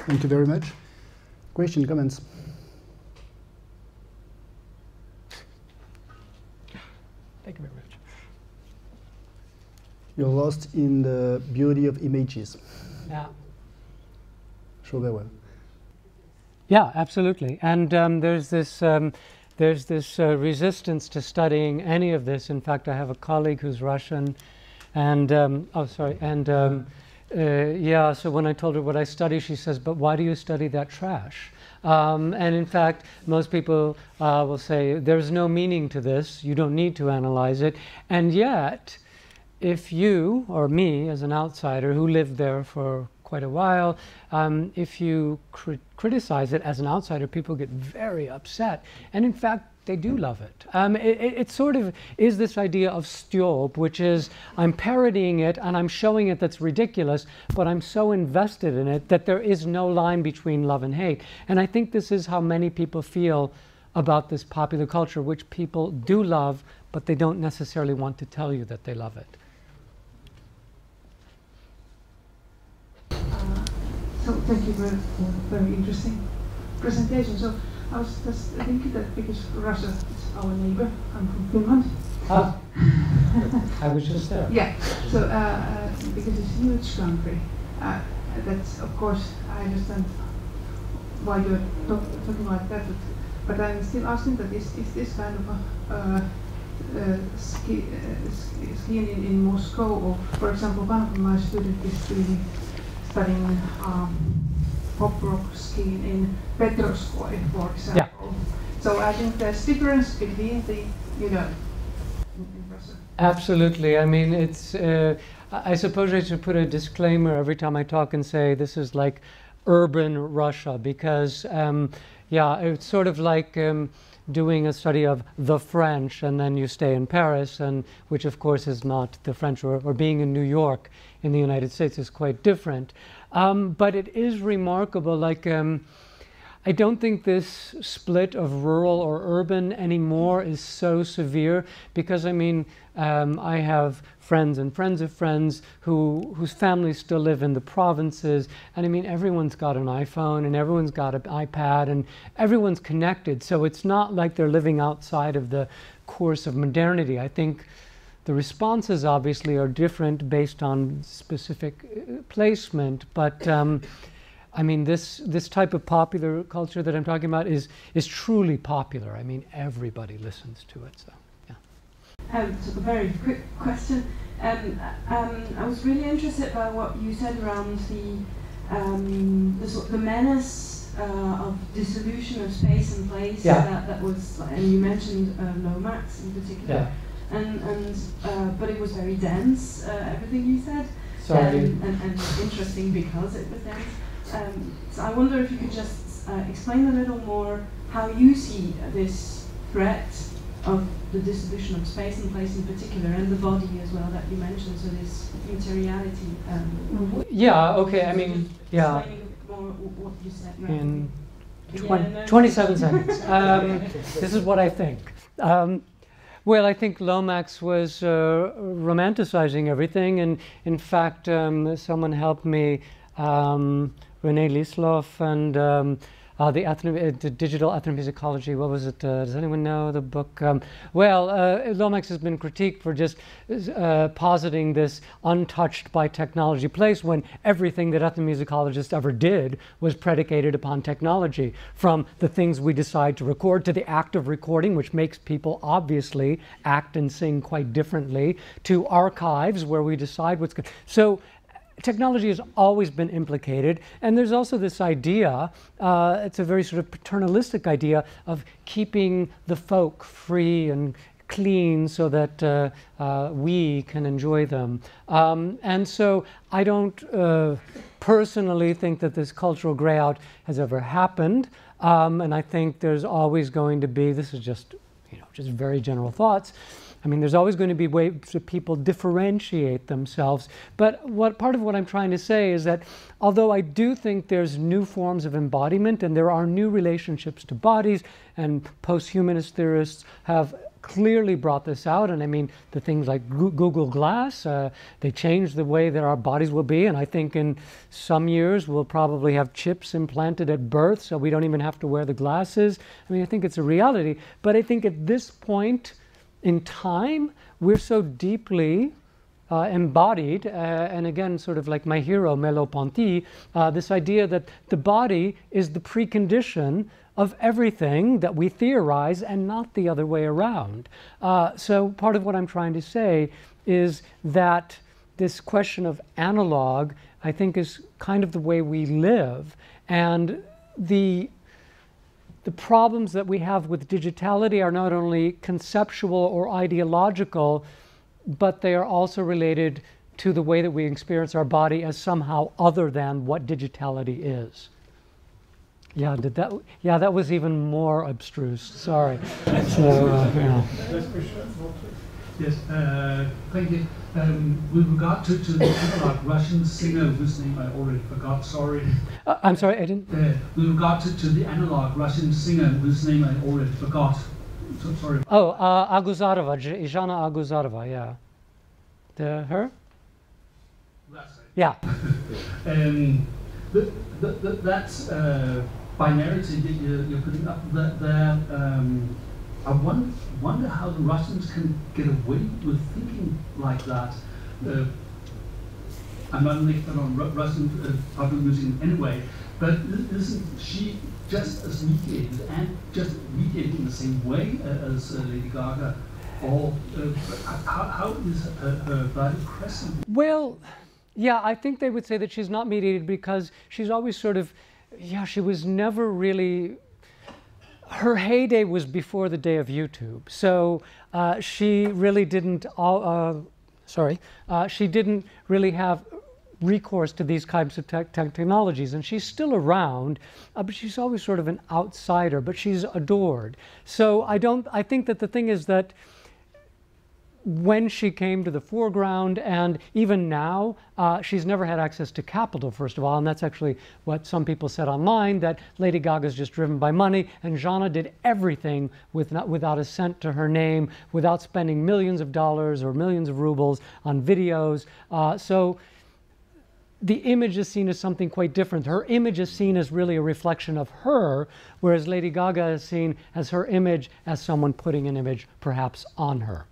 Thank you very much. Question, comments? Thank you very much. You're lost in the beauty of images. Yeah. Sure they will. Yeah, absolutely. And there's this resistance to studying any of this. In fact, I have a colleague who's Russian, and yeah. So when I told her what I study, she says, "But why do you study that trash?" And in fact, most people will say, "There's no meaning to this. You don't need to analyze it." And yet, if you or me, as an outsider who lived there for quite a while, if you criticize it as an outsider, people get very upset. And in fact, they do love it. It sort of is this idea of stjåp, which is I'm parodying it and I'm showing it that's ridiculous, but I'm so invested in it that there is no line between love and hate. And I think this is how many people feel about this popular culture, which people do love, but they don't necessarily want to tell you that they love it. So thank you for very interesting presentation. So I was just thinking that because Russia is our neighbor, I'm from Finland. Ah, I was just there. Yeah. So because it's a huge country, that's of course I understand why you're talking like that. But I'm still asking that is this kind of a scene in Moscow, or for example, one of my students is really studying pop rock scene in Petroskoy, for example. Yeah. So I think there's difference between the, in Russia. Absolutely. I mean, it's. I suppose I should put a disclaimer every time I talk and say this is like urban Russia, because yeah, it's sort of like doing a study of the French and then you stay in Paris, and which of course is not the French, or being in New York in the United States is quite different. But it is remarkable, like I don't think this split of rural or urban anymore is so severe, because I mean I have friends and friends of friends whose families still live in the provinces, and I mean everyone's got an iPhone and everyone's got an iPad and everyone's connected, so it's not like they're living outside of the course of modernity. I think the responses obviously are different based on specific placement, but I mean this type of popular culture that I'm talking about is truly popular. I mean everybody listens to it. So yeah. So a very quick question. I was really interested by what you said around the menace of dissolution of space and place. Yeah. That was, and you mentioned Lomax in particular. Yeah. But it was very dense, everything you said. Sorry. And interesting because it was dense. So I wonder if you could just explain a little more how you see this threat of the dissolution of space and place in particular, and the body as well that you mentioned, so this materiality. Yeah, okay, I mean, yeah. Explaining a bit more what you said. In 27 seconds. This is what I think. Well, I think Lomax was romanticizing everything, and in fact, someone helped me, René Lisloff, and the digital ethnomusicology. What was it? Does anyone know the book? Well, Lomax has been critiqued for just positing this untouched by technology place, when everything that ethnomusicologists ever did was predicated upon technology, from the things we decide to record to the act of recording, which makes people obviously act and sing quite differently, to archives where we decide what's good. So technology has always been implicated, and there's also this idea, it's a very sort of paternalistic idea of keeping the folk free and clean so that we can enjoy them. And so I don't personally think that this cultural gray out has ever happened, and I think there's always going to be, this is just, just very general thoughts, I mean, there's always going to be ways that people differentiate themselves. But part of what I'm trying to say is that although I do think there's new forms of embodiment and there are new relationships to bodies, and post-humanist theorists have clearly brought this out. And I mean, the things like Google Glass, they changed the way that our bodies will be. And I think in some years we'll probably have chips implanted at birth, so we don't even have to wear the glasses. I mean, I think it's a reality. But I think at this point in time, we're so deeply embodied, and again, sort of like my hero, Merleau-Ponty, this idea that the body is the precondition of everything that we theorize and not the other way around. So part of what I'm trying to say is that this question of analog, I think, is kind of the way we live. And the problems that we have with digitality are not only conceptual or ideological, but they are also related to the way that we experience our body as somehow other than what digitality is. Yeah, that was even more abstruse. Sorry. So, yeah. Yes, thank you. With regard to the analog Russian singer whose name I already forgot, sorry. I'm sorry, I didn't. With regard to the analog Russian singer whose name I already forgot. So, sorry. Oh, Aguzarova, Zhana Aguzarova, yeah. Her? That's right. Yeah. That's binarity that you're putting up there. I wonder how the Russians can get away with thinking like that. I'm not an expert on Russian popular music anyway, but isn't she just as mediated and just mediated in the same way as Lady Gaga? Or how is her body present? Well, yeah, I think they would say that she's not mediated because she's always sort of, yeah, she was never really, her heyday was before the day of YouTube. So she really didn't, she didn't really have recourse to these types of technologies, and she's still around, but she's always sort of an outsider, but she's adored. So I think that the thing is that when she came to the foreground, and even now, she's never had access to capital, first of all, and that's actually what some people said online, that Lady Gaga is just driven by money, and Zhana did everything without a cent to her name, without spending millions of dollars or millions of rubles on videos. So the image is seen as something quite different. Her image is seen as really a reflection of her, whereas Lady Gaga is seen as her image as someone putting an image perhaps on her.